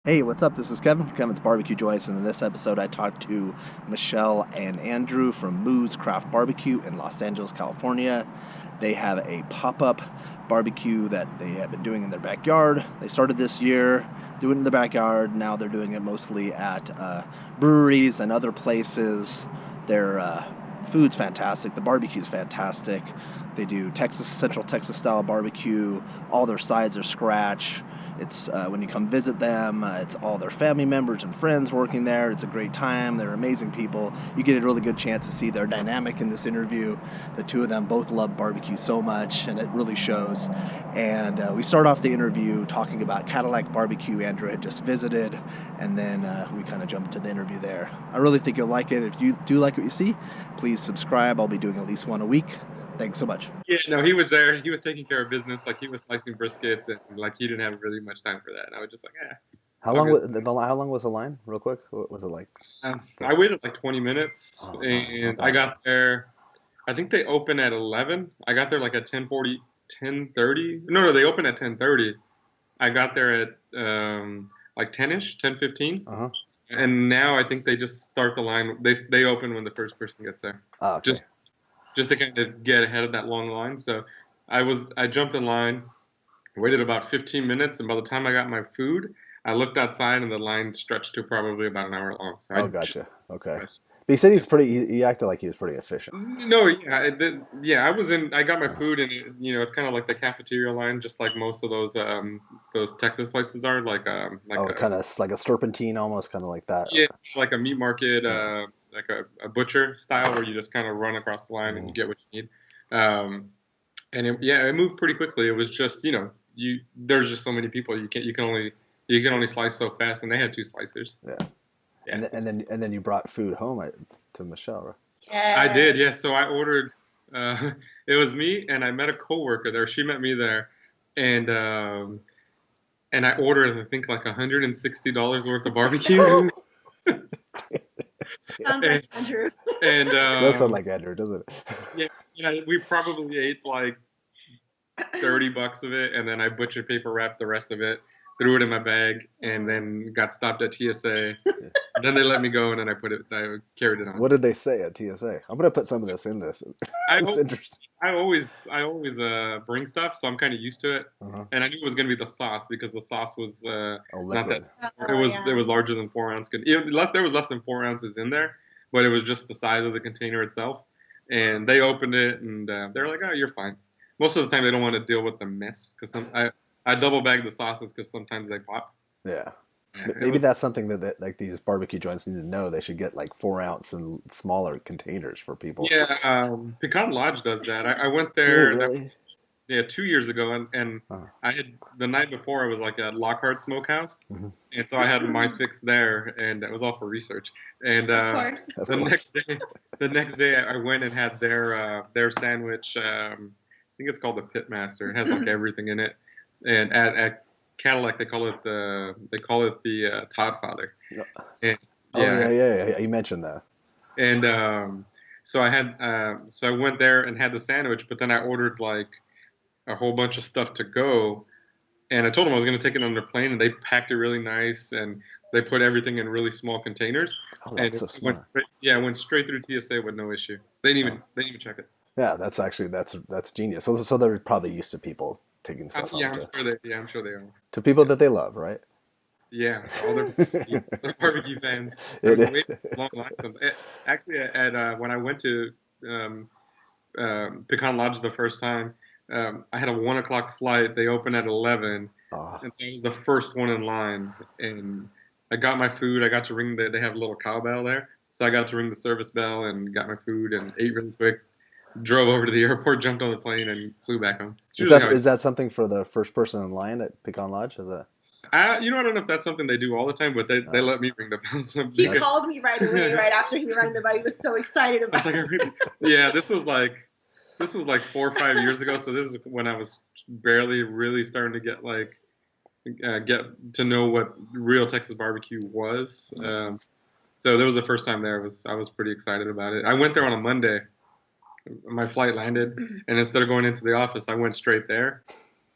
Hey, what's up? This is Kevin from Kevin's Barbecue Joints, and in this episode, I talked to Michelle and Andrew from Moo's Craft Barbecue in Los Angeles, California. They have a pop up barbecue that they have been doing in their backyard. They started this year doing it in the backyard. Now they're doing it mostly at breweries and other places. Their food's fantastic. The barbecue's fantastic. They do Central Texas style barbecue. All their sides are scratch. It's when you come visit them, it's all their family members and friends working there. It's a great time. They're amazing people. You get a really good chance to see their dynamic in this interview. The two of them both love barbecue so much, and it really shows. And we start off the interview talking about Cadillac Barbecue Andrew had just visited, and then we kind of jump into the interview there. I really think you'll like it. If you do like what you see, please subscribe. I'll be doing at least one a week. Thanks so much. Yeah, no, he was there. He was taking care of business. Like he was slicing briskets, and like he didn't have really much time for that. And I was just like, How long was how long was the line? Real quick, what was it like? I waited like 20 minutes, Oh, and not I bad. got there. I think they open at 11. I got there like at 10:40, 10:30. No, they open at 10:30. I got there at like 10ish, 10:15. Uh huh. And now I think they just start the line. They open when the first person gets there. Oh, okay. Just to kind of get ahead of that long line. So I jumped in line, waited about 15 minutes, and by the time I got my food, I looked outside and the line stretched to probably about an hour long. So Oh, gotcha. Okay. But he said he's pretty. He acted like he was pretty efficient. no, yeah, yeah. I got my food, and it's kind of like the cafeteria line, just like most of those Texas places are, Oh, kind of like a serpentine, almost kind of like that. yeah, like a meat market, Yeah. like a butcher style where you just kind of run across the line and you get what you need. Um, and it moved pretty quickly. It was just there's just so many people you can only slice so fast, and they had two slicers. Yeah. Yeah, And then you brought food home to Michelle, right? I did. Yeah, so I ordered. It was me, and I met a coworker there. She met me there, and I ordered I think like $160 worth of barbecue. Sounds like Andrew. And Does sound like Andrew, doesn't it? yeah, we probably ate like $30 of it, and then I butcher paper wrapped the rest of it, threw it in my bag, and then got stopped at TSA. Then they let me go, and then I carried it on. What did they say at TSA? I'm gonna put some of this in this. I It's hope, interesting. I always bring stuff, so I'm kind of used to it. Uh-huh. And I knew it was gonna be the sauce because the sauce was Oh, not liquid. that. Oh, yeah. It was larger than 4 ounce. There was less than 4 ounces in there, but it was just the size of the container itself. And they opened it, and they're like, "Oh, you're fine." Most of the time, they don't want to deal with the mess because I double bag the sauces because sometimes they pop. Yeah. Yeah, Maybe that's something that like these barbecue joints need to know. They should get like 4 ounce and smaller containers for people. Yeah, Pecan Lodge does that. I went Do they there really? 2 years ago, and Huh. I had the night before I was like at Lockhart Smokehouse, Hmm. and so I had my fix there, and it was all for research. And Of course. Of the course. next day I went and had their sandwich. I think it's called the Pitmaster. It has like everything in it, and at Cadillac they call it the Toddfather. Yeah. And Oh yeah. You mentioned that. and so I went there and had the sandwich, but then I ordered like a whole bunch of stuff to go, and I told them I was going to take it on their plane, and they packed it really nice, and they put everything in really small containers, Oh, and that's so went smart. it went straight through TSA with no issue. They didn't even check it. Yeah, that's genius. So they're probably used to people taking stuff home I'm sure they are. to people that they love, right? Yeah, all they're barbecue fans. It There was is. waiting for long lines. Actually, at when I went to Pecan Lodge the first time, I had a 1 o'clock flight. They open at 11, Oh, and so I was the first one in line. And I got my food. I got to ring they have a little cowbell there, so I got to ring the service bell and got my food and ate really quick. Drove over to the airport, jumped on the plane, and flew back home. It's is usually that how is that something for the first person in line at Pecan Lodge? Is that? I don't know if that's something they do all the time, but they let me ring the bell. So He called me right away, right after he rang the bell. He was so excited I was about like, it. yeah, this was like 4 or 5 years ago. So this is when I was barely really starting to get to know what real Texas barbecue was. So that was the first time there. I was pretty excited about it. I went there on a Monday. My flight landed, and instead of going into the office, I went straight there,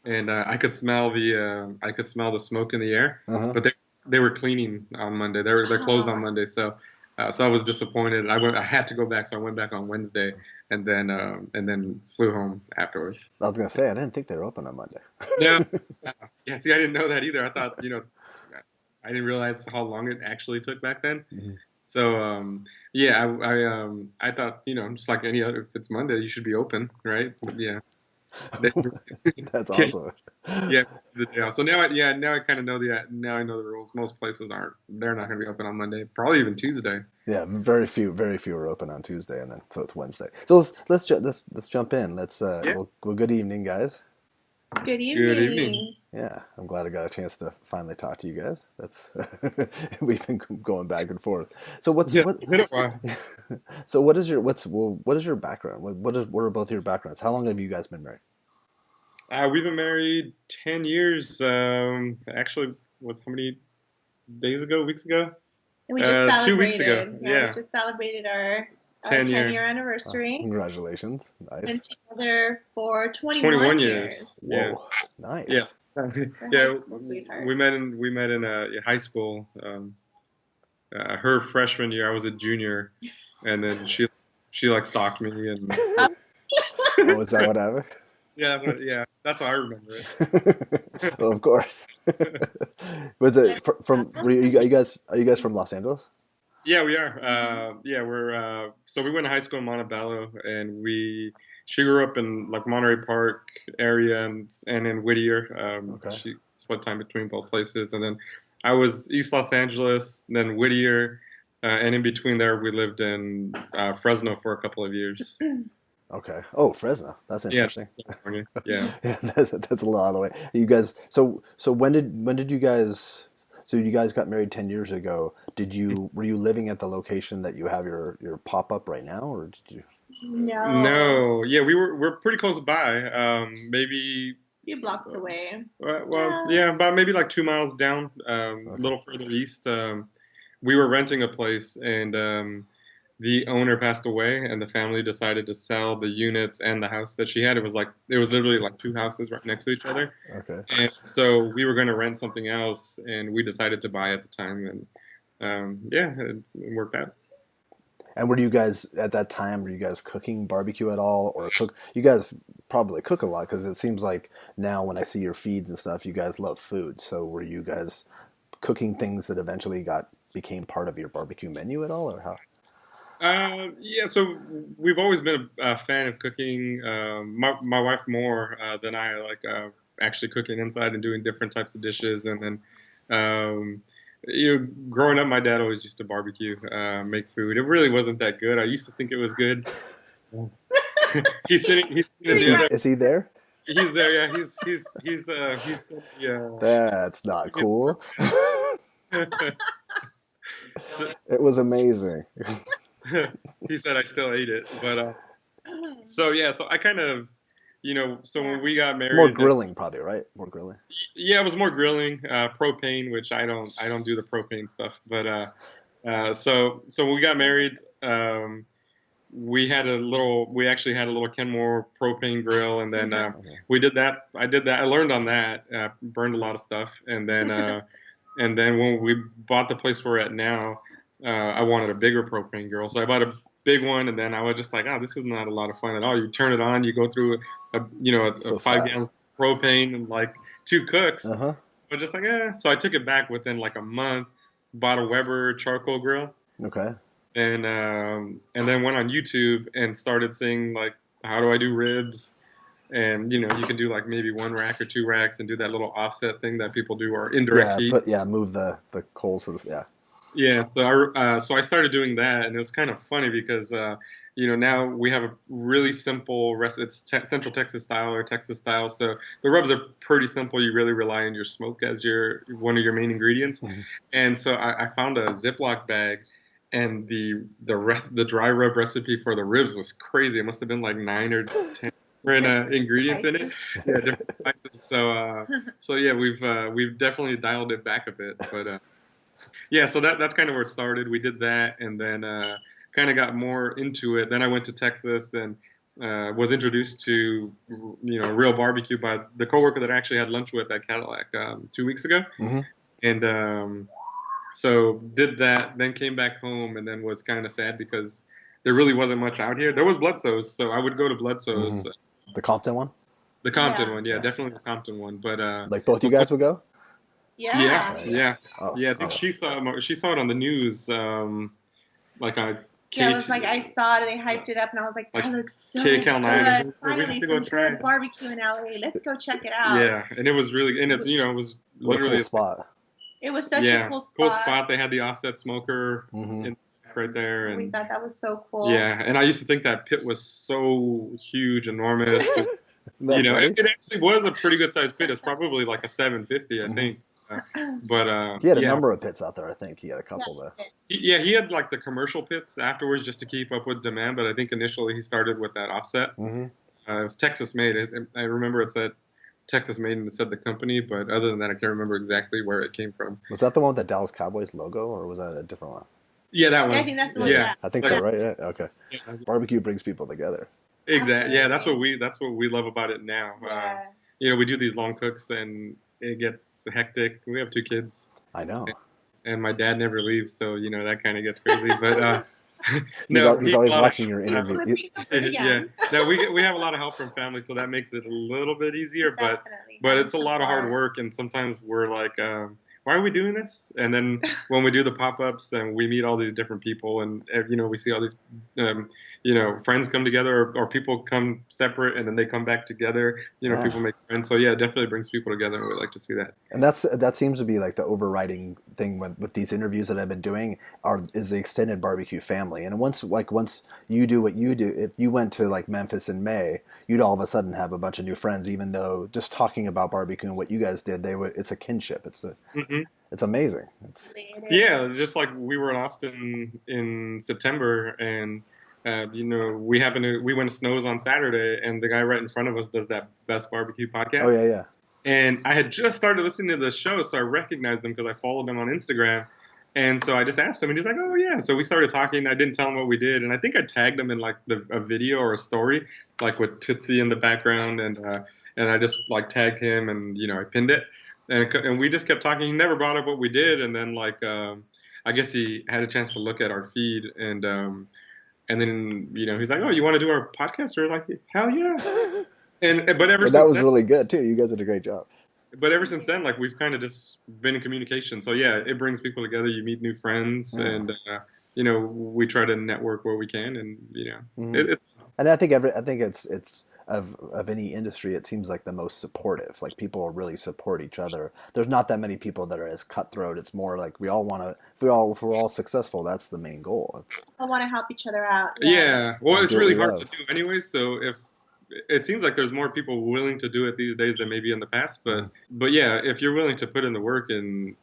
and I could smell the smoke in the air. Uh-huh. But they they were cleaning on Monday. They're closed on Monday, so I was disappointed. I had to go back, so I went back on Wednesday, and then flew home afterwards. I was gonna say I didn't think they were open on Monday. Yeah, yeah. See, I didn't know that either. I thought, I didn't realize how long it actually took back then. Mm-hmm. So yeah, I thought, just like any other, if it's Monday, you should be open, right? Yeah. That's awesome. Yeah. So now I kind of know now I know the rules. Most places they're not going to be open on Monday, probably even Tuesday. Yeah, very few are open on Tuesday, and then so it's Wednesday. So let's jump in. Well, good evening, guys. Good evening. Good evening. Yeah, I'm glad I got a chance to finally talk to you guys. We've been going back and forth. So So what is your background? What are both your backgrounds? How long have you guys been married? We've been married 10 years. Actually, how many days ago? Weeks ago? And we just celebrated. 2 weeks ago. Yeah. We just celebrated our 10-year anniversary. Congratulations. Nice. Been together for 21 years. Yeah. Whoa, nice. Yeah. Yeah. Sweetheart. We met in high school. Her freshman year, I was a junior, and then she like stalked me and. Oh, is that what happened? Yeah, that's how I remember it. Well, of course. Was it are you guys from Los Angeles? Yeah, we are. We're so we went to high school in Montebello, and she grew up in like Monterey Park area and in Whittier. Okay. She spent time between both places, and then I was East Los Angeles, then Whittier, and in between there we lived in Fresno for a couple of years. Okay. Oh, Fresno. That's interesting. Yeah. Yeah, that's a lot of the way. You guys. So when did you guys? So you guys got married 10 years ago. Were you living at the location that you have your pop up right now, or did you? No. Yeah, we're pretty close by. Maybe. Few blocks away. About maybe like 2 miles down, a little further east. We were renting a place, and the owner passed away, and the family decided to sell the units and the house that she had. It was literally like two houses right next to each other. Okay. And so we were going to rent something else, and we decided to buy at the time, and it worked out. And were you guys at that time? Were you guys cooking barbecue at all, or cook? You guys probably cook a lot because it seems like now when I see your feeds and stuff, you guys love food. So were you guys cooking things that eventually became part of your barbecue menu at all, or how? So we've always been a fan of cooking. My wife more than I like actually cooking inside and doing different types of dishes. And then growing up, my dad always used to barbecue, make food. It really wasn't that good. I used to think it was good. He's sitting Is he there? He's there. Yeah, he's That's not cool. It was amazing. He said I still ate it, but so I kind of, so when we got married, it's more grilling probably, right? More grilling. Yeah, it was more grilling, propane, which I don't do the propane stuff, but so when we got married, we actually had a little Kenmore propane grill, and then we did that. I learned on that, burned a lot of stuff, and then when we bought the place we're at now. I wanted a bigger propane grill, so I bought a big one, and then I was just like, this is not a lot of fun at all. You turn it on, you go through a 5-gallon propane and like 2 cooks. But just like, So I took it back within like a month, bought a Weber charcoal grill. Okay. And then went on YouTube and started seeing like, how do I do ribs? And you can do like maybe 1 rack or 2 racks and do that little offset thing that people do, or indirect heat. Move the coals to the Yeah, so I started doing that, and it was kind of funny because now we have a really simple recipe. It's Central Texas style or Texas style, so the rubs are pretty simple. You really rely on your smoke as one of your main ingredients. Mm-hmm. And so I found a Ziploc bag, and the dry rub recipe for the ribs was crazy. It must have been like 9 or 10 different ingredients in it. Yeah, different spices. So we've definitely dialed it back a bit, but. Yeah, so that's kind of where it started. We did that, and then kind of got more into it. Then I went to Texas and was introduced to real barbecue by the coworker that I actually had lunch with at Cadillac 2 weeks ago. Mm-hmm. So did that, then came back home, and then was kind of sad because there really wasn't much out here. There was Bledsoe's, so I would go to Bledsoe's. The Compton one? The Compton Yeah. one, yeah, definitely the Compton one. But Like both you guys would go? yeah. Oh, I think she saw it on the news, like on Yeah, it was like I saw it, they hyped it up, and I was like, that looks so KCAL 9. good. We have Finally, to go some try good it. barbecue in LA. Let's go check it out. Yeah, and it was really, and it's, it was what a literally cool spot. It was such a cool spot. Cool spot. They had the offset smoker Mm-hmm. in the back right there, and We thought that was so cool. yeah, and I used to think that pit was so huge, enormous. And, Isn't that funny? it actually was a pretty good sized pit. It's probably like a 750, I think. But He had a number of pits out there, I think. He had a couple there. he had like the commercial pits afterwards just to keep up with demand. But I think initially he started with that offset. Mm-hmm. It was Texas made. I remember it said Texas made and it said the company, but other than that, I can't remember exactly where it came from. Was that the one with the Dallas Cowboys logo, or was that a different one? Yeah, that one. Yeah, I think that's the one. Yeah. I think so, right? Yeah. Okay. Yeah. Barbecue brings people together. Exactly. Yeah, that's what we love about it now. Yes. We do these long cooks and it gets hectic. We have 2 kids. I know. And my dad never leaves, so that kind of gets crazy. But he's always watching your interview. Yeah, no, we have a lot of help from family, so that makes it a little bit easier. Definitely. But it's a lot of hard work, and sometimes we're like, why are we doing this? And then when we do the pop-ups and we meet all these different people, and we see all these friends come together, or people come separate and then they come back together. People make friends. So yeah, it definitely brings people together, and we like to see that. And that seems to be like the overriding thing with these interviews that I've been doing is the extended barbecue family. And once you do what you do, if you went to like Memphis in May, you'd all of a sudden have a bunch of new friends, even though just talking about barbecue and what you guys did, it's a kinship. It's amazing. Yeah, just like we were in Austin in September, and we went to Snow's on Saturday, and the guy right in front of us does that Best Barbecue podcast. Oh yeah. And I had just started listening to the show, so I recognized them because I followed them on Instagram. And so I just asked him, and he's like, "Oh yeah." So we started talking. I didn't tell him what we did, and I think I tagged him in like a video or a story, like with Tootsie in the background, and I just like tagged him, and I pinned it, and we just kept talking. He never brought up what we did, and then I guess he had a chance to look at our feed, and then he's like, "Oh, you want to do our podcast?" We're like, "Hell yeah!" But that was really good too. You guys did a great job. But ever since then, like we've kind of just been in communication. So yeah, it brings people together. You meet new friends, and we try to network where we can, and it's. And I think it's of any industry, it seems like the most supportive. Like people really support each other. There's not that many people that are as cutthroat. It's more like we all want to. If we're all successful, that's the main goal. I want to help each other out. Yeah. Well, it's really hard to do anyway. So if it seems like there's more people willing to do it these days than maybe in the past, but yeah, if you're willing to put in the work and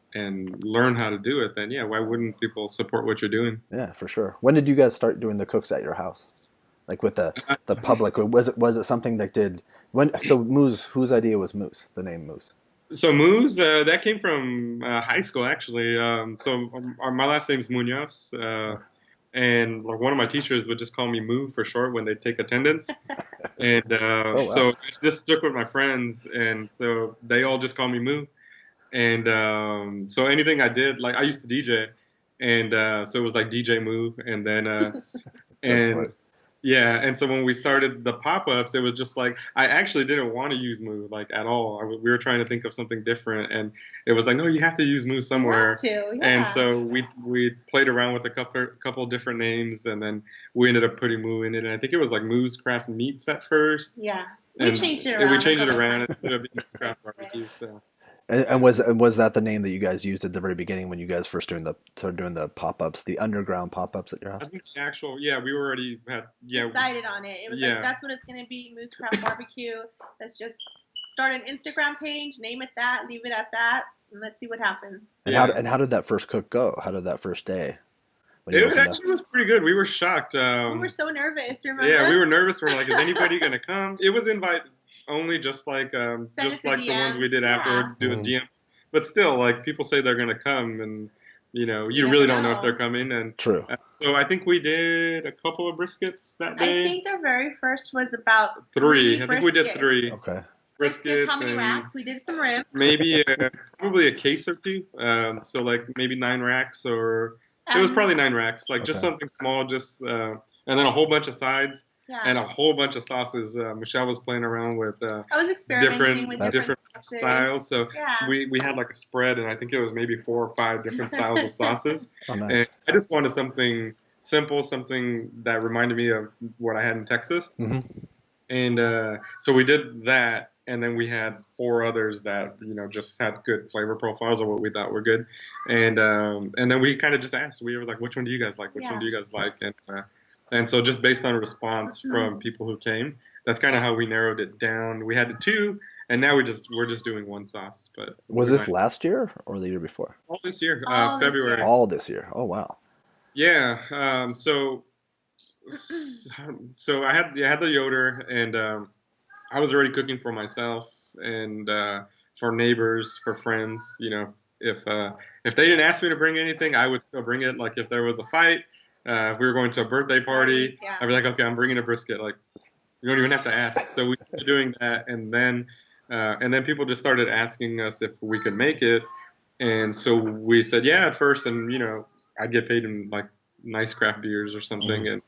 learn how to do it, then yeah, why wouldn't people support what you're doing? Yeah, for sure. When did you guys start doing the cooks at your house? Like with the public, was it something that did when? So Moose, whose idea was Moose? The name Moose. So Muñoz, that came from high school actually. My last name is Muñoz. And like one of my teachers would just call me Moo for short when they take attendance, and so it just stuck with my friends, and so they all just call me Moo. And so anything I did, like I used to DJ, and so it was like DJ Moo, and then yeah, and so when we started the pop-ups, it was just like I actually didn't want to use Moo like at all. We were trying to think of something different, and it was like, no, you have to use Moo somewhere. And so we played around with a couple different names, and then we ended up putting Moo in it. And I think it was like Moo's Craft Meats at first. Yeah, we changed it around. We changed it around. It ended up being Craft Barbecue. So. And was that the name that you guys used at the very beginning when you guys first started doing the pop-ups, the underground pop-ups at your house? I think the actual, we already had, decided on it. It was like, that's what it's going to be, Moose Craft Barbecue. Let's just start an Instagram page, name it that, leave it at that, and let's see what happens. And how did that first cook go? How did that first day? It actually was pretty good. We were shocked. We were so nervous, remember? Yeah, we were nervous. We were like, is anybody going to come? It was invite only, just like the ones we did afterwards, do a DM. But still, like people say they're gonna come, and you really don't know if they're coming. And true. So I think we did a couple of briskets that day. I think the very first was about 3. I think we did 3. Okay. briskets. How many and racks? We did some ribs. Maybe probably a case or two. So like maybe 9 racks, or it was probably 9 racks. Like just something small, just and then a whole bunch of sides. Yeah. And a whole bunch of sauces. Michelle was playing around with I was experimenting with different styles. So we had like a spread, and I think it was maybe 4 or 5 different styles of sauces. Oh, nice. And I just wanted something simple, something that reminded me of what I had in Texas. Mm-hmm. And so we did that, and then we had 4 others that just had good flavor profiles of what we thought were good. And then we kind of just asked. We were like, "Which one do you guys like? Which one do you guys like?" And so just based on a response from people who came, that's kind of how we narrowed it down. We had 2, and now we're just doing 1 sauce. But was this last year or the year before? All this year, This February. year. All this year. Oh wow. Yeah. So I had the Yoder, and I was already cooking for myself and for neighbors, for friends. If they didn't ask me to bring anything, I would still bring it. Like if there was a fight. If we were going to a birthday party, I'd be like, okay, I'm bringing a brisket. Like, you don't even have to ask. So we started doing that, and then people just started asking us if we could make it, and so we said yeah at first, and I'd get paid in like nice craft beers or something, and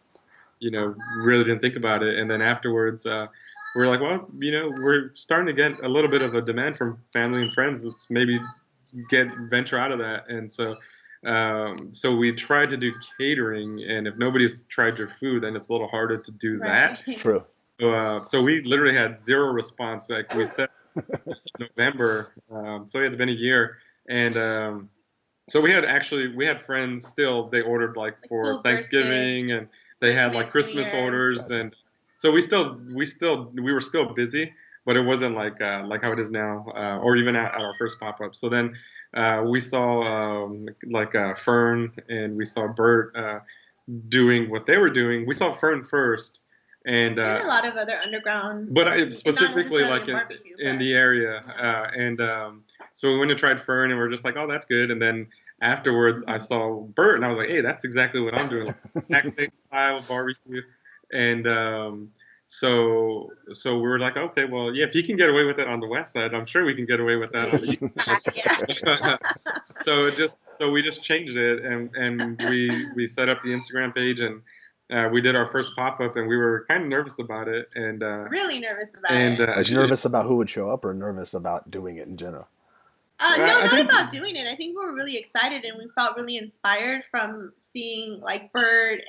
really didn't think about it, and then afterwards we're like, well, we're starting to get a little bit of a demand from family and friends. Let's maybe venture out of that, and so. So we tried to do catering, and if nobody's tried your food, then it's a little harder to do that. True. So we literally had 0 response. Like we said November, so it's been a year, and so we had friends still. They ordered like for Thanksgiving, and they had like Christmas orders, and so we were still busy. But it wasn't like how it is now, or even at our first pop-up. So then we saw Fern and we saw Bert doing what they were doing. We saw Fern first, and a lot of other underground. But specifically like in the area, so we went and tried Fern, and we're just like, oh, that's good. And then afterwards, I saw Bert, and I was like, hey, that's exactly what I'm doing, like, same style barbecue, and. So we were like, okay, well, yeah, if he can get away with it on the west side, I'm sure we can get away with that on the east side. So we just changed it, and we set up the Instagram page, and we did our first pop-up, and we were kind of nervous about it, and really nervous about it. Was you nervous about who would show up, or nervous about doing it in general? No, not about doing it. I think we were really excited, and we felt really inspired from seeing like Bird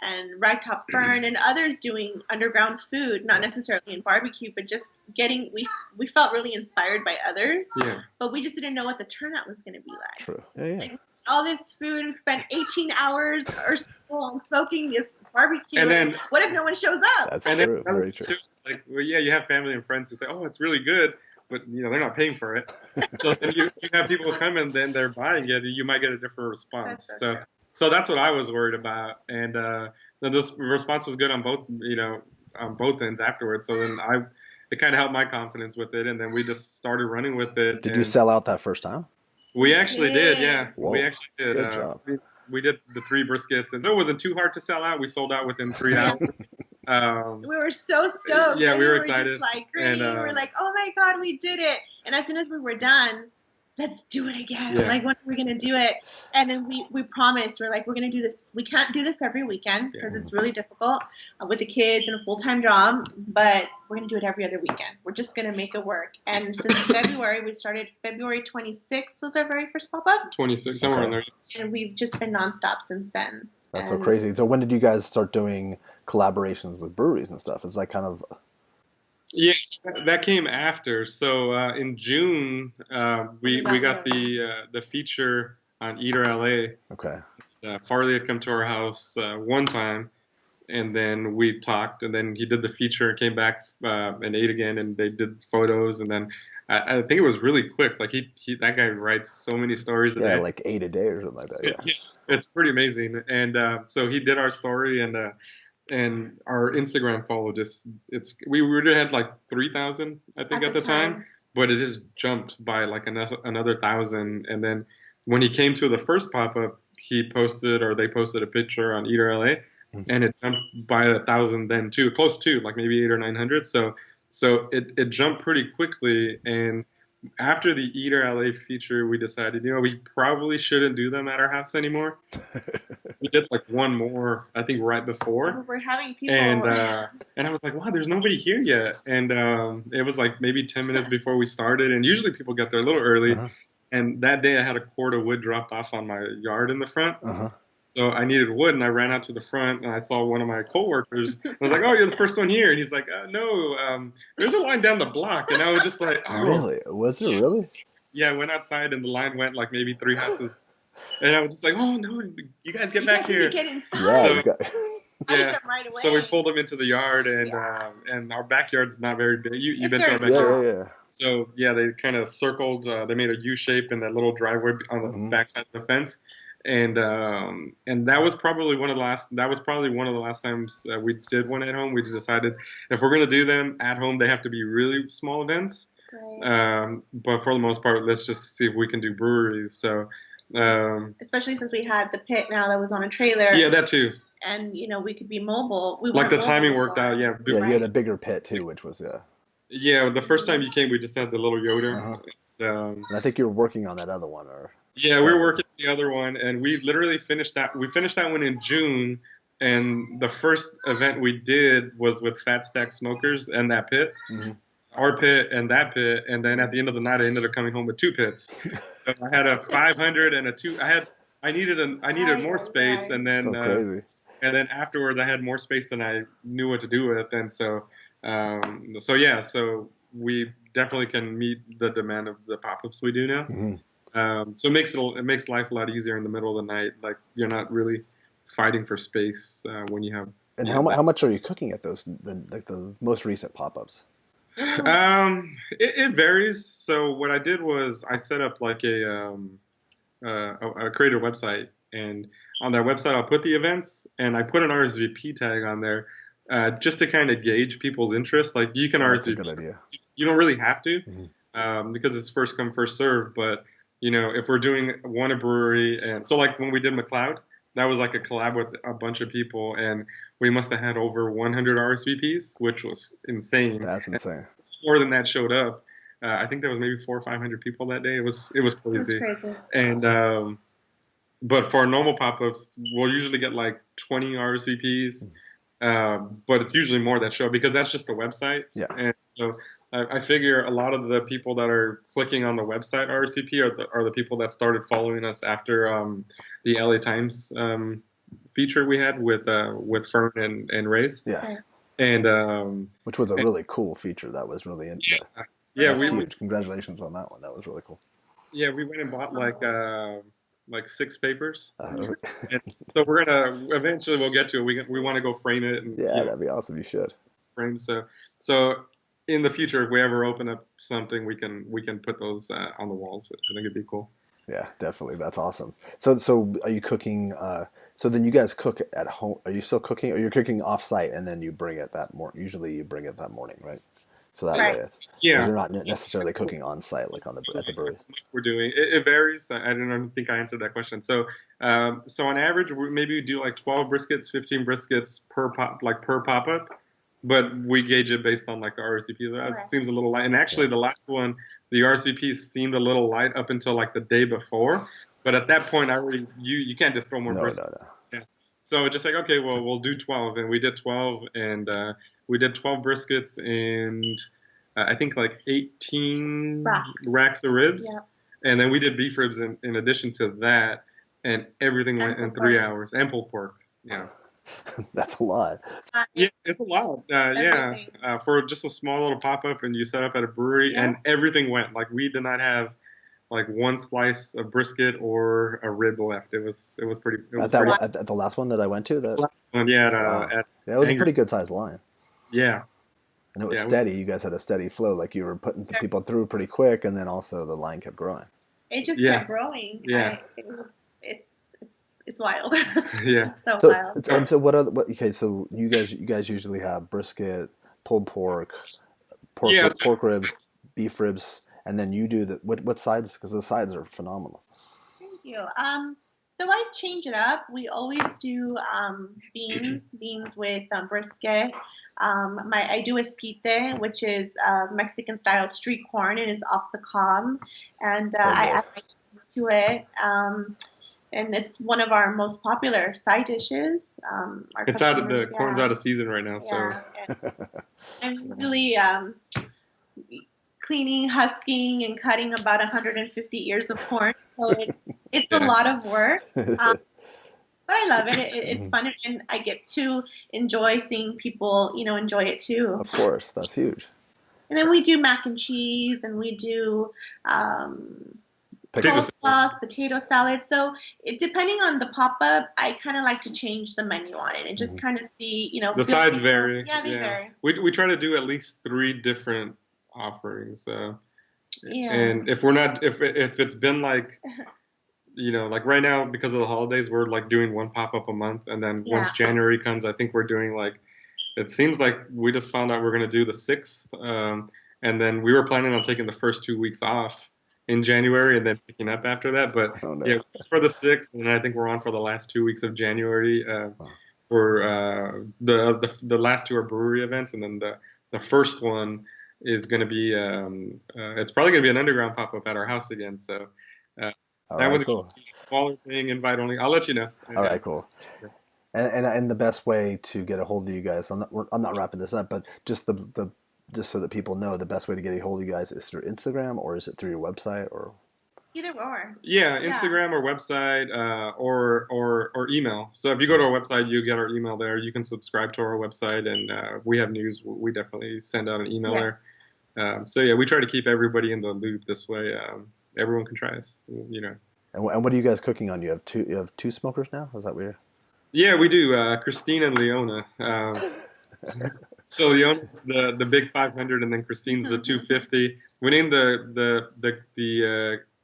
and Ragtop Fern and others doing underground food, not necessarily in barbecue, but just we felt really inspired by others. Yeah. But we just didn't know what the turnout was going to be like. True. Yeah. Like, all this food, we spent 18 hours or so on smoking this barbecue. And then what if no one shows up? That's true. Very true. Like, well, yeah, you have family and friends who say, oh, it's really good. But they're not paying for it. So then you have people come and then they're buying it, and you might get a different response. So that's what I was worried about, and the response was good on both ends afterwards. So then it kind of helped my confidence with it, and then we just started running with it. Did you sell out that first time? We actually did, yeah. Whoa, we actually did. Good job. We did the 3 briskets, and so it wasn't too hard to sell out. We sold out within 3 hours. We were so stoked. Yeah, we were excited. Just like grinning. We were like, oh my God, we did it. And as soon as we were done, let's do it again. Yeah. Like, when are we going to do it? And then we promised, we're like, we're going to do this. We can't do this every weekend because it's really difficult with the kids and a full-time job, but we're going to do it every other weekend. We're just going to make it work. And since February, we started February 26th was our very first pop-up. 26, somewhere in there. And we've just been nonstop since then. That's so crazy. So when did you guys start doing collaborations with breweries and stuff? Is that kind of... Yeah, that came after. So in June, we got the feature on Eater LA. Okay. Farley had come to our house one time, and then we talked, and then he did the feature, came back and ate again, and they did photos, and then I think it was really quick. Like that guy writes so many stories a day. Yeah, like 8 a day or something like that. Yeah. It's pretty amazing. And so he did our story, and our Instagram follow we already had like 3,000 I think at the time, but it just jumped by like another 1,000. And then when he came to the first pop-up, they posted a picture on Eater LA, and it jumped by 1,000 then too, close to like maybe 800 or 900. So So it jumped pretty quickly. And after the Eater LA feature, we decided, we probably shouldn't do them at our house anymore. We did like one more, I think, right before. We're having people. And I was like, wow, there's nobody here yet. And it was like maybe 10 minutes before we started. And usually people get there a little early. Uh-huh. And that day I had a cord of wood dropped off on my yard in the front. Uh-huh. So I needed wood, and I ran out to the front, and I saw one of my coworkers. I was like, "Oh, you're the first one here," and he's like, "No, there's a line down the block." And I was just like, "Oh, really? Was there really?" Yeah, I went outside, and the line went like maybe 3 houses, and I was just like, "Oh no, you guys get back here!" Get inside. Yeah. So, I get them right away. So we pulled them into the yard, and our backyard's not very big. You've been to our It's very backyard. Yeah. So yeah, they kind of circled. They made a U shape in that little driveway on the backside of the fence. And that was probably one of the last times we did one at home. We just decided if we're gonna do them at home, they have to be really small events. Right. But for the most part, let's just see if we can do breweries. So especially since we had the pit now that was on a trailer. Yeah, that too. And we could be mobile. Like the timing worked out. Yeah. Yeah, you had a bigger pit too, which was Yeah, the first time you came, we just had the little Yoder. Uh-huh. And I think you were working on that other one, or. Yeah, we were working on the other one, and we literally finished that. We finished that one in June, and the first event we did was with Fat Stack Smokers and that pit, our pit and that pit, and then at the end of the night, I ended up coming home with 2 pits. So I had a 500 and a 2. I needed more space, and then crazy. And then afterwards, I had more space than I knew what to do with, and so we definitely can meet the demand of the pop-ups we do now. Mm-hmm. So it makes life a lot easier in the middle of the night. Like you're not really fighting for space when you have. And how much are you cooking at those the most recent pop-ups? It varies. So what I did was I set up like I created a website, and on that website I'll put the events, and I put an RSVP tag on there just to kind of gauge people's interest. Like you can RSVP. That's a good idea. You don't really have to because it's first come first serve, but. If we're doing a brewery, and so like when we did McLeod, that was like a collab with a bunch of people, and we must have had over 100 RSVPs, which was insane. That's insane. And more than that showed up. I think there was maybe 400 or 500 people that day. It was crazy. That's crazy. And but for normal pop-ups, we'll usually get like 20 RSVPs, but it's usually more that show because that's just the website. Yeah. And so I figure a lot of the people that are clicking on the website RSVP are the people that started following us after the LA Times feature we had with Fern and Race. Yeah. And which was a really cool feature. That was really yeah, huge. Congratulations on that one. That was really cool. Yeah, we went and bought like 6 papers. And so we're gonna eventually we'll get to it. We want to go frame it. And, that'd be awesome. You should frame so. In the future, if we ever open up something, we can put those on the walls. I think it'd be cool. Yeah, definitely. That's awesome. So are you cooking? So then you guys cook at home? Are you still cooking, or you're cooking off-site and then you bring it that morning? Usually you bring it that morning, right? So that way you're not necessarily cooking on-site like at the brewery. We're doing it varies. I don't think I answered that question. So on average, maybe we do like 12 briskets, 15 briskets per pop-up. But we gauge it based on like the RSVP. That seems a little light. And actually, the last one, the RSVP seemed a little light up until like the day before. But at that point, you can't just throw more briskets. No. Yeah. So just like, okay, well, we'll do 12, and we did 12, and we did 12 briskets and I think like 18 racks of ribs, and then we did beef ribs in addition to that, and everything went in 3 hours, and pulled pork. Yeah. That's a lot. Yeah, it's a lot. For just a small little pop-up, and you set up at a brewery, and everything went. Like we did not have like one slice of brisket or a rib left. It was pretty. At the last one that I went to, the last one, it was a pretty good sized line. Yeah. And it was steady. You guys had a steady flow. Like you were putting people through pretty quick, and then also the line kept growing. It just kept growing. Yeah. It's wild. Yeah. so wild. And so okay, so you guys usually have brisket, pulled pork ribs, beef ribs, and then you do what sides, because the sides are phenomenal. Thank you. So I change it up. We always do beans with brisket. I do esquite, which is Mexican style street corn, and it's off the cob, and So I good. add my cheese to it. And it's one of our most popular side dishes. Our It's out of customers, the corn's out of season right now, so yeah. And I'm usually cleaning, husking, and cutting about 150 ears of corn. So it's a Yeah. lot of work. But I love it. It's fun, and I get to enjoy seeing people, enjoy it too. Of course, that's huge. And then we do mac and cheese, and we do Potato coleslaw, potato salad. So depending on the pop-up, I kind of like to change the menu on it and just kind of see, the build sides people- vary. Yeah, they vary. We try to do at least 3 different offerings. Yeah. And if we're not, if it's been like, like right now because of the holidays, we're like doing one pop-up a month, and then once Yeah. January comes, I think we're doing like, it seems like we just found out we're going to do the 6th, and then we were planning on taking the first 2 weeks off in January and then picking up after that. But Oh, no. yeah, for the 6th, and I think we're on for the last 2 weeks of January. For the last 2 are brewery events, and then the first one is going to be it's probably going to be an underground pop-up at our house again. So All that right, one's cool. a smaller thing, invite only. I'll let you know. All right, cool. And the best way to get a hold of you guys, I'm not wrapping this up, but just just so that people know, the best way to get a hold of you guys is through Instagram, or is it through your website, or? Either or. Yeah, Instagram or website, or email. So if you go to our website, you get our email there. You can subscribe to our website, and we have news. We definitely send out an email there. So yeah, we try to keep everybody in the loop this way. Everyone can try us, And what are you guys cooking on? You have two smokers now? Is that weird? Yeah, we do. Christine and Leona. So Leona's the big 500, and then Christine's the 250. We named the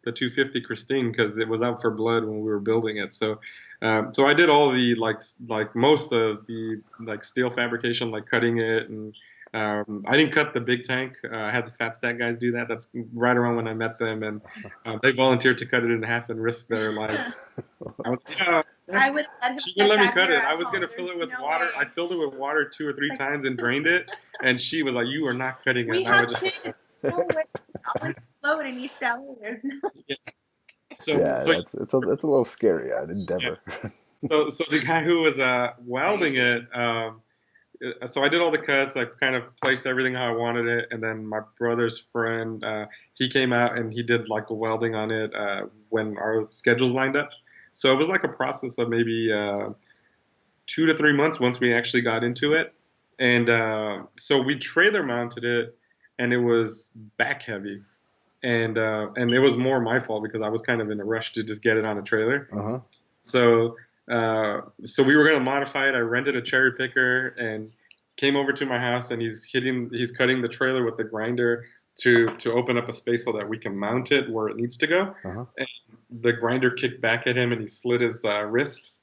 250 Christine because it was out for blood when we were building it. So I did all the like most of the like steel fabrication, like cutting it, and I didn't cut the big tank. I had the Fat Stack guys do that. That's right around when I met them, and they volunteered to cut it in half and risk their lives. I would let him She didn't let me cut it. here I at was gonna home. fill it There's with no water. way. I filled it with water 2 or 3 times and drained it, and she was like, "You are not cutting it." We And I have was just to. Oh, wait. I'll explode in East LA. There's no. so It's a little scary endeavor. so the guy who was welding it. So I did all the cuts. I kind of placed everything how I wanted it, and then my brother's friend, he came out and he did like a welding on it when our schedules lined up. So it was like a process of maybe 2 to 3 months once we actually got into it, and so we trailer mounted it, and it was back heavy, and it was more my fault because I was kind of in a rush to just get it on a trailer. Uh-huh. So we were gonna modify it. I rented a cherry picker and came over to my house, and he's cutting the trailer with the grinder to open up a space so that we can mount it where it needs to go. Uh-huh. And the grinder kicked back at him, and he slit his wrist.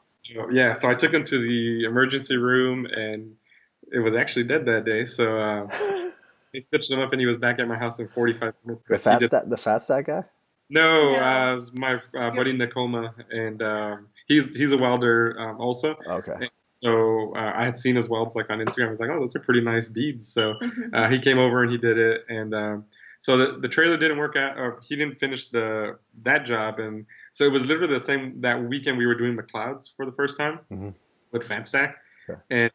So I took him to the emergency room, and it was actually dead that day. So they stitched him up, and he was back at my house in 45 minutes. The Fat Stack guy? No, No. it was my buddy Nakoma, and he's a welder also. Okay. And so I had seen his welds like on Instagram. I was like, oh, those are pretty nice beads. So he came over and he did it, and so the trailer didn't work out. Or he didn't finish that job, and so it was literally the same that weekend we were doing McLeod's for the first time with Fat Stack, and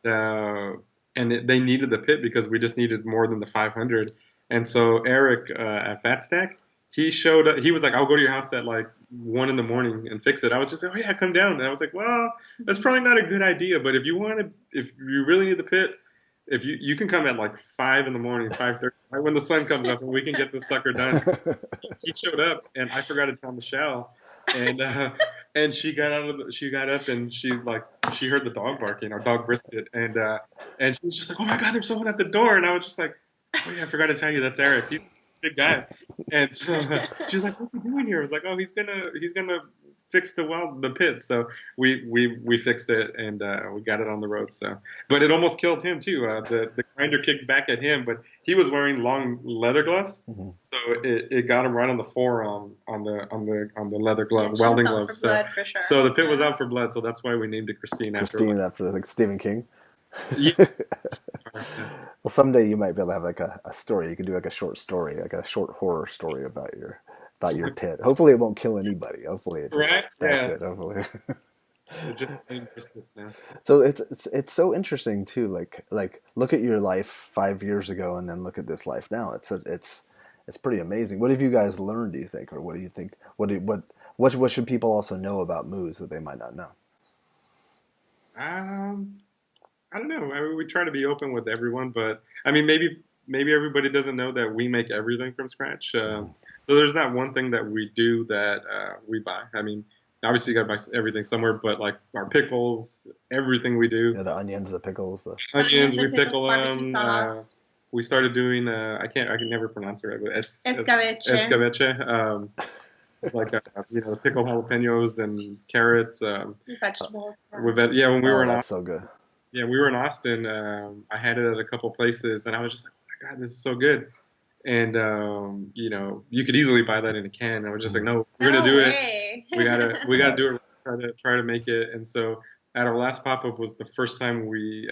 they needed the pit because we just needed more than the 500, and so Eric at Fat Stack. He showed up. He was like, "I'll go to your house at like 1 a.m. and fix it." I was just like, "Oh yeah, come down." And I was like, "Well, that's probably not a good idea. But if you really need the pit, if you can come at like 5 a.m, 5:30, right when the sun comes up, and we can get this sucker done." He showed up, and I forgot to tell Michelle, and she got up, and she heard the dog barking, our dog Brisket, and she was just like, "Oh my God, there's someone at the door," and I was just like, "Oh yeah, I forgot to tell you, that's Eric. He's a good guy." And so she's like, "What's he doing here?" I was like, "Oh, he's gonna fix the pit." So we fixed it, and we got it on the road. So, but it almost killed him too. The grinder kicked back at him, but he was wearing long leather gloves, so it got him right on the forearm on the leather glove, welding gloves. So the pit was out for blood. So that's why we named it Christine after like Stephen King. Yeah. Well, someday you might be able to have like a story. You can do like a short story, like a short horror story about your pit. Hopefully, it won't kill anybody. Hopefully, it just Right? that's Yeah. it. Hopefully. They're just plain briskets now. So it's so interesting too. Like look at your life 5 years ago, and then look at this life now. It's pretty amazing. What have you guys learned? Do you think, or what do you think? What should people also know about Moose that they might not know? Um, I don't know. I mean, we try to be open with everyone, but I mean, maybe everybody doesn't know that we make everything from scratch. So there's not one thing that we do that we buy. I mean, obviously you got to buy everything somewhere, but like our pickles, everything we do, Yeah, the onions, the pickles, the onions, The we pickles, pickle barbecue them. sauce, We started doing I can never pronounce it right, but escabeche, escabeche. Like pickled jalapenos and carrots. vegetables. Yeah, when we were oh, in that's so good. Yeah, we were in Austin. I had it at a couple places, and I was just like, "Oh my god, this is so good!" And you could easily buy that in a can. And I was just like, "No, we're No gonna do it. way. We gotta do Nice. it. Try to make it." And so, at our last pop up was the first time we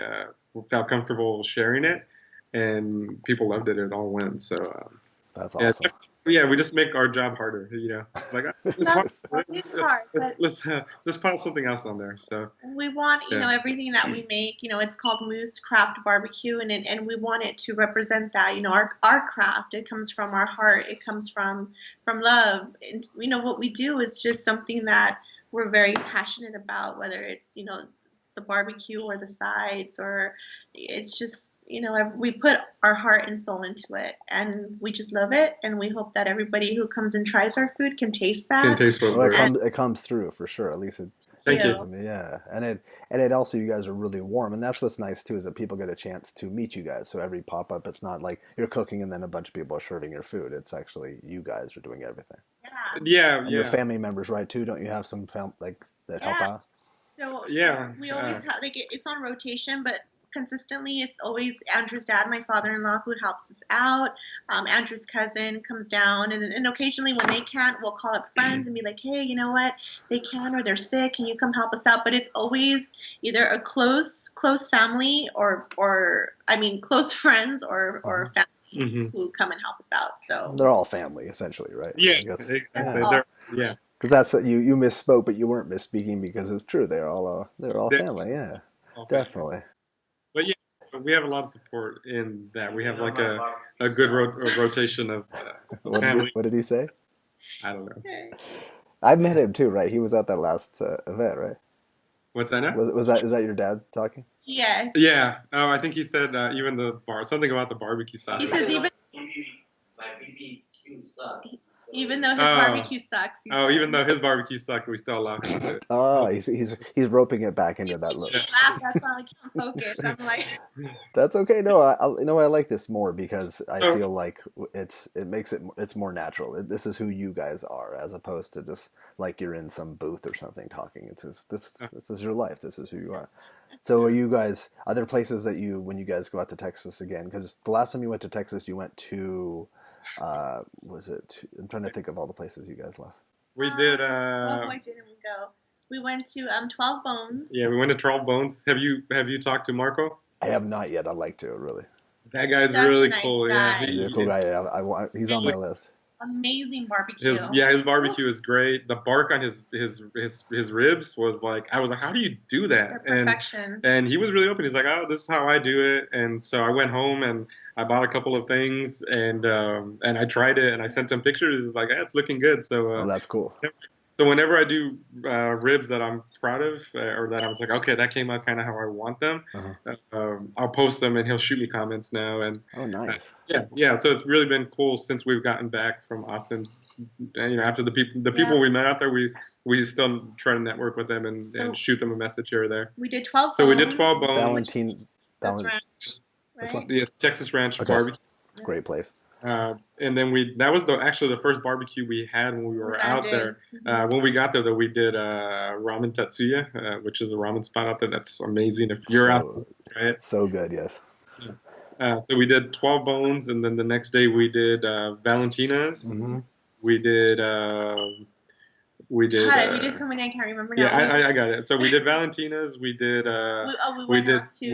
felt comfortable sharing it, and people loved it. It all went. So That's yeah, awesome. yeah, we just make our job harder. It's like it's hard. That is hard, but Let's pile something else on there. So we want, yeah. everything that we make, it's called Moose Craft Barbecue, and we want it to represent that, our craft. It comes from our heart. It comes from love. And, what we do is just something that we're very passionate about, whether it's, the barbecue or the sides, or it's just, we put our heart and soul into it, and we just love it, and we hope that everybody who comes and tries our food can taste that. Can taste what Well, we're. it comes through for sure. At least it Thank does. you. Yeah, and it also, you guys are really warm, and that's what's nice too, is that people get a chance to meet you guys. So every pop up, it's not like you're cooking and then a bunch of people are serving your food. It's actually you guys are doing everything. Yeah. Yeah, And yeah. your family members, right? Too, don't you have some that help Yeah. out? So Yeah, we always have it's on rotation, but consistently it's always Andrew's dad, my father-in-law, who helps us out. Andrew's cousin comes down, and occasionally when they can't, we'll call up friends and be like, hey, you know what? They can, or they're sick. Can you come help us out? But it's always either a close family or I mean close friends or family who come and help us out. So They're all family essentially, right? yeah, I guess. exactly. Yeah. Yeah, Because that's what you misspoke, but you weren't misspeaking because it's true. They're all They're family. Yeah, all family. definitely. But yeah, we have a lot of support in that. We have like a good rotation of family. What did he say? I don't know. I met him too, right? He was at that last event, right? What's that now? Is that your dad talking? yes. Yeah. Oh, I think he said even something about the barbecue side. He of it. says My BBQ sucks. even though his barbecue sucks. Even though his barbecue sucked, we still allow him to. Oh, he's roping it back into that look. Laugh, that's why I can't focus. I'm like, That's okay. No, I like this more because I feel like it's more natural. This is who you guys are, as opposed to just like you're in some booth or something talking. It's just, this is your life. This is who you are. So are there places that when you guys go out to Texas again? Because the last time you went to Texas, you went to, I'm trying to think of all the places you guys last. We did. where didn't we go? We went to 12 Bones. Yeah, we went to 12 Bones. Have you talked to Marco? I have not yet. I'd like to, really. That guy's Such really a nice cool. guy. Yeah, He's a cool guy. Yeah, he's on my list. Amazing barbecue. His barbecue is great. The bark on his ribs was like, I was like, how do you do that? They're perfection. And he was really open. He's like, oh, this is how I do it. And so I went home and I bought a couple of things and I tried it and I sent him pictures. He's like, it's looking good. So That's cool. So whenever I do ribs that I'm proud of, or that I was like, okay, that came out kind of how I want them, I'll post them and he'll shoot me comments now. And oh, nice. yeah. So it's really been cool since we've gotten back from Austin. And, after the people we met out there, we still try to network with them and shoot them a message here or there. We did 12 Bones. So we did 12 Bones. Valentine. Right? Yeah, Texas Ranch barbecue. Great place. And then that was actually the first barbecue we had when we were out there. When we got there, though, we did Ramen Tatsuya, which is a ramen spot out there that's amazing. If you're out there, right? So good, yes. So we did 12 Bones, and then the next day we did Valentina's. Mm-hmm. We did We did. God, we did so many. I can't remember now. Yeah, I got it. So we did Valentina's. We did. We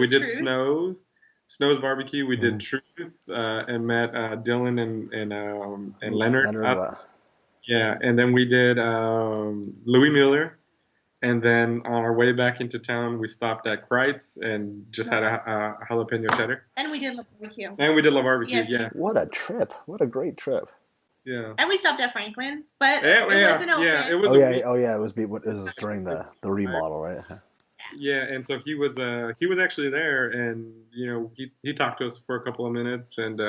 did Snow's barbecue. We did Truth and met Dylan and Leonard. Yeah, and then we did Louis Mueller. And then on our way back into town, we stopped at Kreitz and just had a jalapeno cheddar. And we did La Barbecue. Yes. Yeah. What a trip! What a great trip. Yeah. And we stopped at Franklin's, but it wasn't open. Yeah, it was. It was during the remodel, right? Yeah, and so he was actually there, and he talked to us for a couple of minutes, and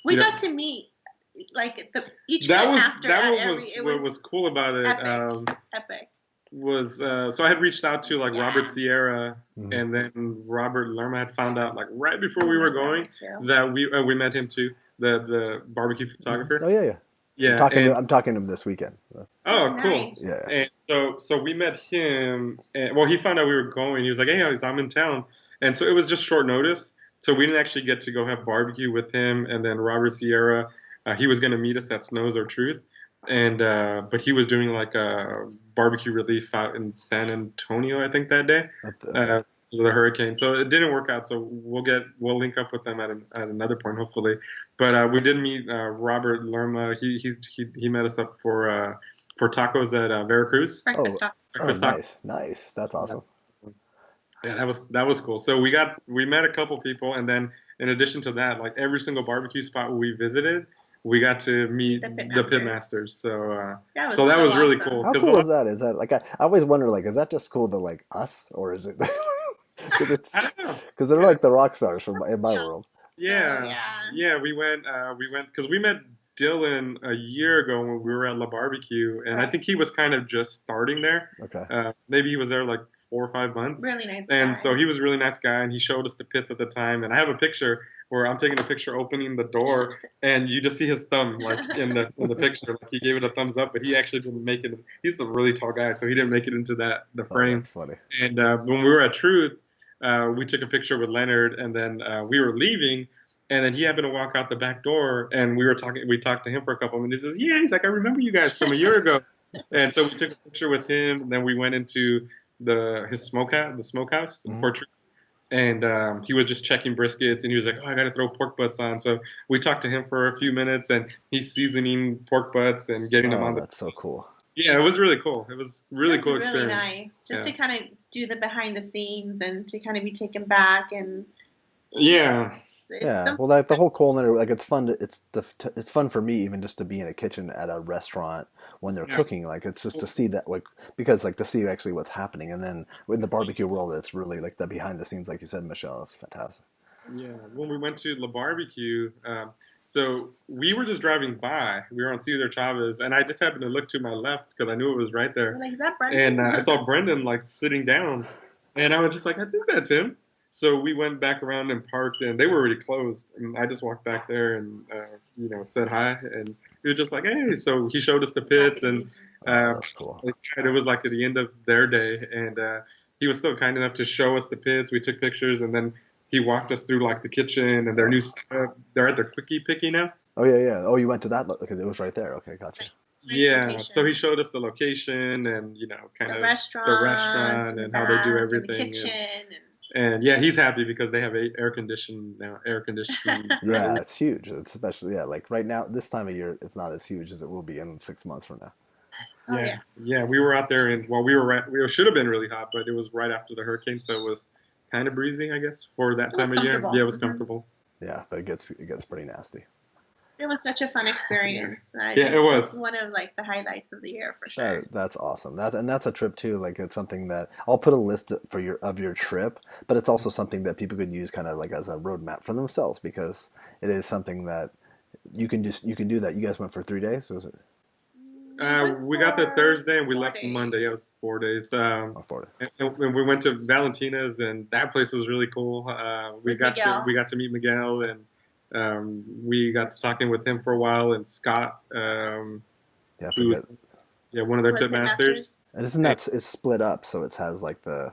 we got to meet like each that was after what was cool about it. Epic. Was so I had reached out to like Robert Sierra, and then Robert Lerma had found out like right before we were going that we met him too, the barbecue photographer. Oh yeah. I'm talking to him this weekend. Oh, cool. Nice. Yeah. And so we met him, and he found out we were going. He was like, "Hey, I'm in town," and so it was just short notice. So we didn't actually get to go have barbecue with him, and then Robert Sierra, he was going to meet us at Snow's or Truth. And but he was doing like a barbecue relief out in San Antonio, I think that day, the hurricane. So it didn't work out. So we'll link up with them at another point, hopefully. But we did meet Robert Lerma. He met us up for tacos at Veracruz. Nice. That's awesome. Yeah, that was cool. So we met a couple people, and then in addition to that, like every single barbecue spot we visited, we got to meet the pit masters. So that was really cool. How cool is that? Is that like I always wonder, like, is that just cool to like us, or is it? Because they're like the rock stars in my world. Yeah. We went because we met Dylan a year ago when we were at La Barbecue, and I think he was kind of just starting there. Okay. Maybe he was there like 4 or 5 months. Really nice and guy. So he was a really nice guy, and he showed us the pits at the time. And I have a picture where I'm taking a picture opening the door, and you just see his thumb like in the picture. Like he gave it a thumbs up, but he actually didn't make it. He's a really tall guy, so he didn't make it into the frame. That's funny. And when we were at Truth, we took a picture with Leonard, and then we were leaving. And then he happened to walk out the back door, and we talked to him for a couple of minutes. He says, "Yeah," he's like, "I remember you guys from a year ago." And so we took a picture with him, and then we went into the smokehouse in Fort Truth. And he was just checking briskets, and he was like, "Oh, I got to throw pork butts on." So we talked to him for a few minutes, and he's seasoning pork butts and getting them on. That's so cool. Yeah, it was really cool. It was really cool experience. Really nice, just to kind of do the behind the scenes and to kind of be taken back and. Yeah. Well, like the whole culinary, like it's fun. It's fun for me even just to be in a kitchen at a restaurant when they're cooking. Like it's just to see that, like, because like to see actually what's happening, and then in the barbecue world, it's really like the behind the scenes, like you said, Michelle, is fantastic. Yeah, when we went to La Barbecue, so we were just driving by. We were on Cesar Chavez, and I just happened to look to my left because I knew it was right there. We're like, is that Brendan? And I saw Brendan like sitting down, and I was just like, I think that's him. So we went back around and parked, and they were already closed. And I just walked back there and, said hi. And he was just like, hey. So he showed us the pits, and that's cool. It was like at the end of their day. And he was still kind enough to show us the pits. We took pictures, and then he walked us through like the kitchen and their new setup. They're at their quickie picky now. Oh, yeah. Oh, you went to that? Okay, it was right there. Okay, gotcha. Yeah, location. so he showed us the location and, kind of the restaurant and how they do everything. And the kitchen. And yeah, he's happy because they have air conditioning now. Yeah, it's huge. It's especially like right now, this time of year, it's not as huge as it will be in 6 months from now. Yeah. We were out there, and we should have been really hot, but it was right after the hurricane, so it was kind of breezy, I guess, for that time of year. Yeah, it was comfortable. Yeah, but it gets pretty nasty. It was such a fun experience. It was one of like the highlights of the year for sure. That's awesome. That's a trip too. Like it's something that I'll put a list of your trip, but it's also something that people could use kind of like as a roadmap for themselves, because it is something that you can do that. You guys went for 3 days, was it? We got there Thursday and we left Monday. It was 4 days. 4 days. And we went to Valentina's, and that place was really cool. We got to meet Miguel, and we got to talking with him for a while, and Scott, one of their pit masters. And isn't that it's split up? So it has like the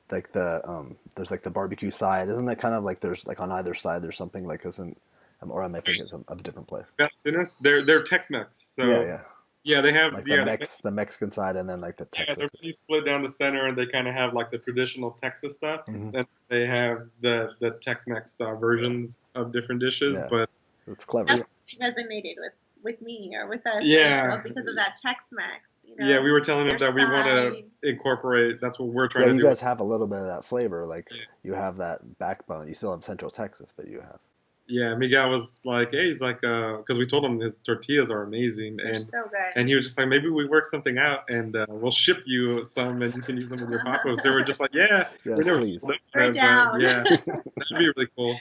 there's like the barbecue side. Isn't that kind of like there's like on either side there's something like or am I thinking of a different place? They're Tex-Mex. So yeah. Yeah, they have Like yeah, the Mexican side, and then like the yeah, Texas. they're pretty split down the center, and they kind of have like the traditional Texas stuff, Mhm. and they have the Tex-Mex versions of different dishes. Yeah. But It's clever. That's what resonated with me or with us yeah, because of that Tex-Mex. yeah, we were telling them their that we want to sides. incorporate. That's what we're trying Yeah, to you do. guys have a little bit of that flavor. Like Yeah. you have that backbone. You still have Central Texas, but you have. Yeah, Miguel was like, hey, he's like, because we told him his tortillas are amazing, They're and so good. and he was just like, maybe we work something out, and we'll ship you some, and you can use them with your pop-ups. They were just like, yeah, we Yes, never please. sold it, We're but down. yeah, that'd be really cool.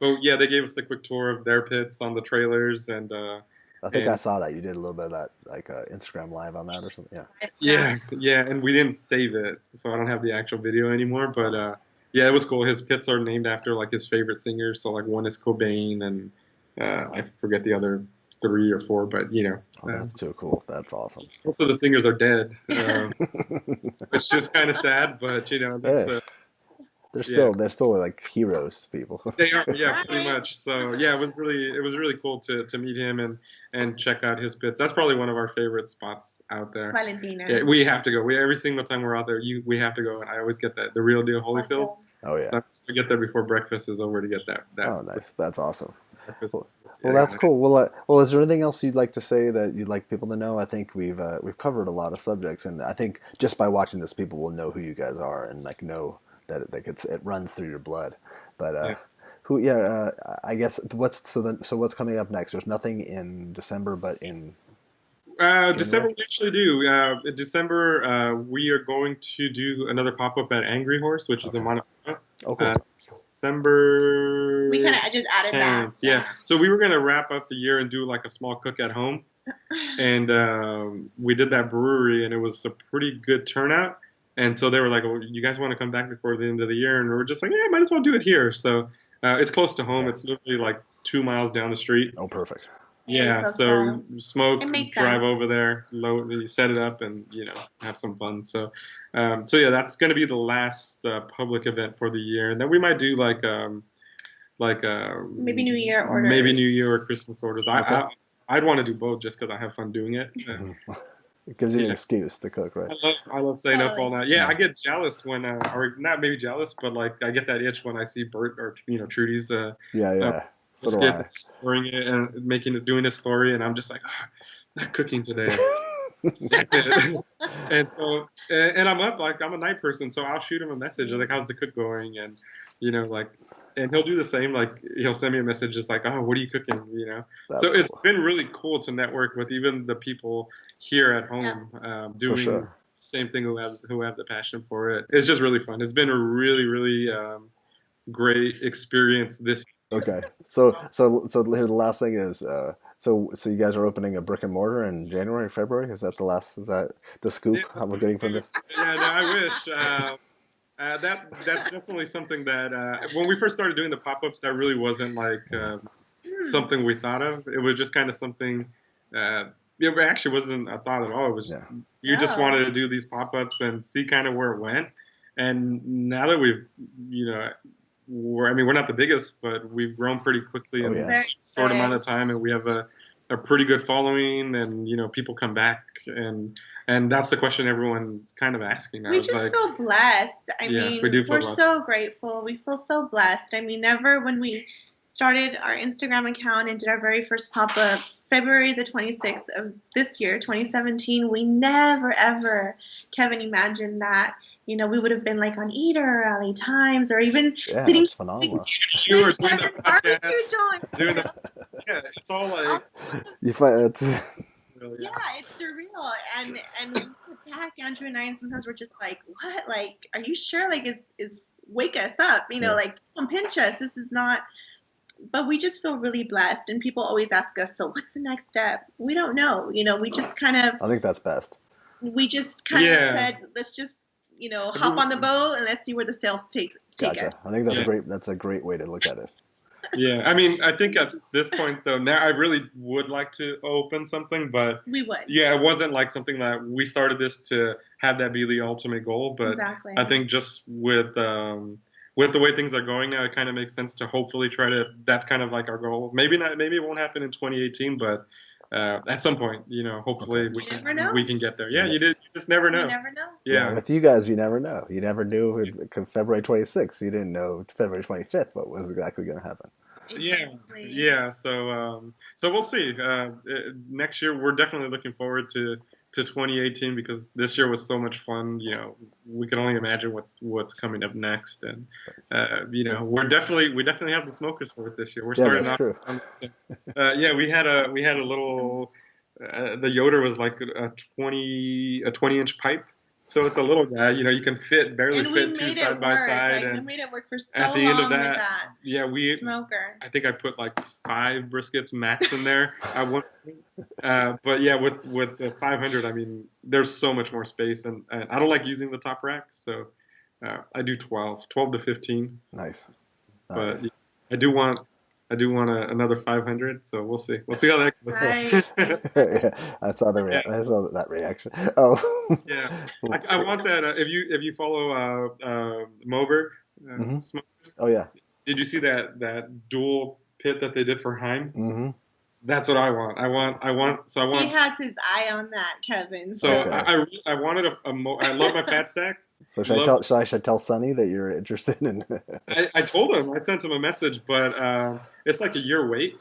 But yeah, they gave us the quick tour of their pits on the trailers, and I think I and saw that you did a little bit of that, like Instagram live on that or something. Yeah. yeah, and we didn't save it, so I don't have the actual video anymore. But yeah, it was cool. His pits are named after like his favorite singers. So like one is Cobain, and I forget the other 3 or 4, but Oh, that's too cool. That's awesome. most of the singers are dead, which is kind of sad. But that's Hey, yeah. they're still like heroes to people. They are, yeah, Right. pretty much. So yeah, it was really cool to meet him and check out his pits. That's probably one of our favorite spots out there. Valentina. Yeah, we have to go. Every single time we're out there, we have to go, and I always get the real deal Holyfield. Oh yeah. So we get there before breakfast is over to get that. Oh, nice. That's awesome. Breakfast. Well, that's cool. Well, is there anything else you'd like to say that you'd like people to know? I think we've covered a lot of subjects, and I think just by watching this, people will know who you guys are and like know that it runs through your blood. But I guess what's coming up next? There's nothing in December, but in December we actually do. In December, we are going to do another pop up at Angry Horse, which is in Montana. Oh, cool. December. We kind of just added 10th. that. Yeah. So we were gonna wrap up the year and do like a small cook at home, and we did that brewery, and it was a pretty good turnout. And so they were like, "Oh, you guys want to come back before the end of the year?" And we were just like, "Yeah, might as well do it here." So it's close to home. Yeah. It's literally like 2 miles down the street. Oh, perfect. Yeah, Close so to- smoke, It makes drive sense. over there, you set it up, and have some fun. So, so yeah, that's going to be the last public event for the year, and then we might do like Maybe New Year orders. maybe New Year or Christmas orders. Okay. I'd want to do both just because I have fun doing it. It gives you an Yeah. excuse to cook, right? I love staying up all night. Yeah, Yeah. I get jealous when, or not maybe jealous, but like I get that itch when I see Bert or Trudy's Yeah. So do I. storing it and doing a story, and I'm just like, not cooking today. And so, and I'm up, like I'm a night person, so I'll shoot him a message like, how's the cook going? And and he'll do the same. Like he'll send me a message just like, oh, what are you cooking? That's So it's cool. been really cool to network with even the people here at home, doing sure. the same thing who have the passion for it. It's just really fun. It's been a really, really great experience this. Okay. So here the last thing is so you guys are opening a brick and mortar in January, February? Is that the scoop I'm getting from this? Yeah, no, I wish. That's definitely something that when we first started doing the pop-ups, that really wasn't like something we thought of. It was just kind of something. It actually wasn't a thought at all. It was you just wanted to do these pop-ups and see kind of where it went. And now that we've, we're not the biggest, but we've grown pretty quickly in a short amount of time, and we have a pretty good following, and people come back, and that's the question everyone's kind of asking now. We just feel blessed. I mean, we do feel we're blessed. so grateful. We feel so blessed. I mean, never when we started our Instagram account and did our very first pop-up, February the 26th of this year, 2017, we never, ever, Kevin, imagined that, we would have been like on Eater or LA Times or even sitting. That's phenomenal. You were doing the barbecue podcast, joint. doing it's all like. You find it's Yeah, it's surreal. And we sit back, Andrew and I, and sometimes we're just like, what? Like, are you sure? Like, is wake us up, like, don't pinch us. This is not. But we just feel really blessed. And people always ask us, so what's the next step? We don't know. We just kind of. I think that's best. We just kind of said, let's just, hop on the boat and let's see where the sails take Gotcha. us. I think that's a great way to look at it. Yeah, I mean, I think at this point though, now I really would like to open something, but We would. yeah, it wasn't like something that we started this to have that be the ultimate goal. But Exactly. I think just with the way things are going now, it kind of makes sense to hopefully try to. That's kind of like our goal. Maybe not. Maybe it won't happen in 2018, but at some point, hopefully Okay. we You can never know. we can get there. Yeah, you just never know. You never know. Yeah, Yeah. with you guys, you never know. You never knew February 26th. You didn't know February 25th what was exactly going to happen. Yeah, Exactly. yeah. So we'll see. Next year, we're definitely looking forward to 2018 because this year was so much fun. We can only imagine what's coming up next, and we definitely have the smokers for it this year. We're Yeah, starting that's off. true. Yeah, we had a little. The Yoder was like a 20-inch pipe. So it's a little guy, you can barely And we fit two made side it by work. side. Like, we And made it work for so at the end long of with that, that yeah, smoker. I think I put like 5 briskets max in there. But yeah, with the 500, I mean, there's so much more space, and I don't like using the top rack, so I do 12 to 15. Nice. But Nice. I do want another 500, so we'll see. We'll see how that goes. Right. Yeah, I saw I saw that reaction. Oh. Yeah, I want that. If you follow Moberg Mhm. Smokers, Oh yeah. did you see that dual pit that they did for Heim? Mm-hmm. That's what I want. I want. So I want. He has his eye on that, Kevin. So Okay. I wanted I love my fat stack. So should I tell Sonny that you're interested in? I told him. I sent him a message, but it's like a year wait.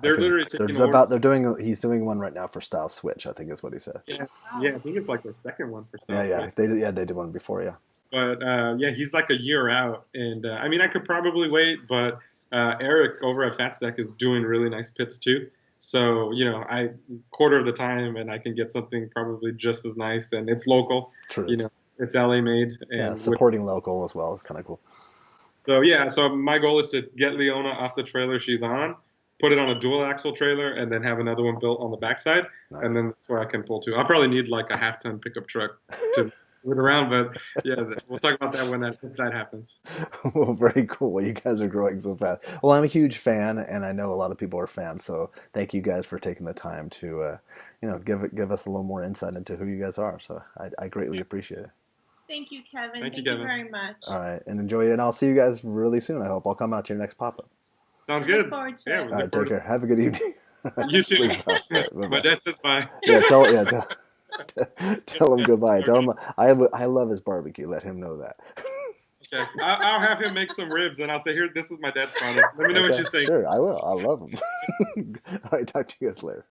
They're literally taking He's doing one right now for Style Switch, I think is what he said. Yeah, I think it's like the second one for stuff. Yeah. They did one before, yeah. But yeah, he's like a year out, and I mean, I could probably wait, but Eric over at Fat Stack is doing really nice pits too. So I quarter of the time, and I can get something probably just as nice, and it's local. True. It's LA made. And Yeah, supporting local as well is kind of cool. So yeah, so my goal is to get Leona off the trailer she's on, put it on a dual axle trailer, and then have another one built on the backside, Nice. and then that's where I can pull to. I'll probably need like a half-ton pickup truck to move it around, but yeah, we'll talk about that if that happens. Well, very cool. Well, you guys are growing so fast. Well, I'm a huge fan, and I know a lot of people are fans. So thank you guys for taking the time to, give us a little more insight into who you guys are. So I greatly appreciate it. Thank you, Kevin. Thank you, you Kevin. very much. All right, and enjoy it. And I'll see you guys really soon. I hope I'll come out to your next pop-up. Sounds Look good. forward to Yeah, it. we All right, look take forward care. Have a good evening. You too. Sleep well. All right, bye-bye. My dad says bye. Yeah, tell him goodbye. Tell him I love his barbecue. Let him know that. Okay, I'll have him make some ribs, and I'll say, "Here, this is my dad's product. Let me know what Okay, you think." Sure, I will. I love him. All right, talk to you guys later.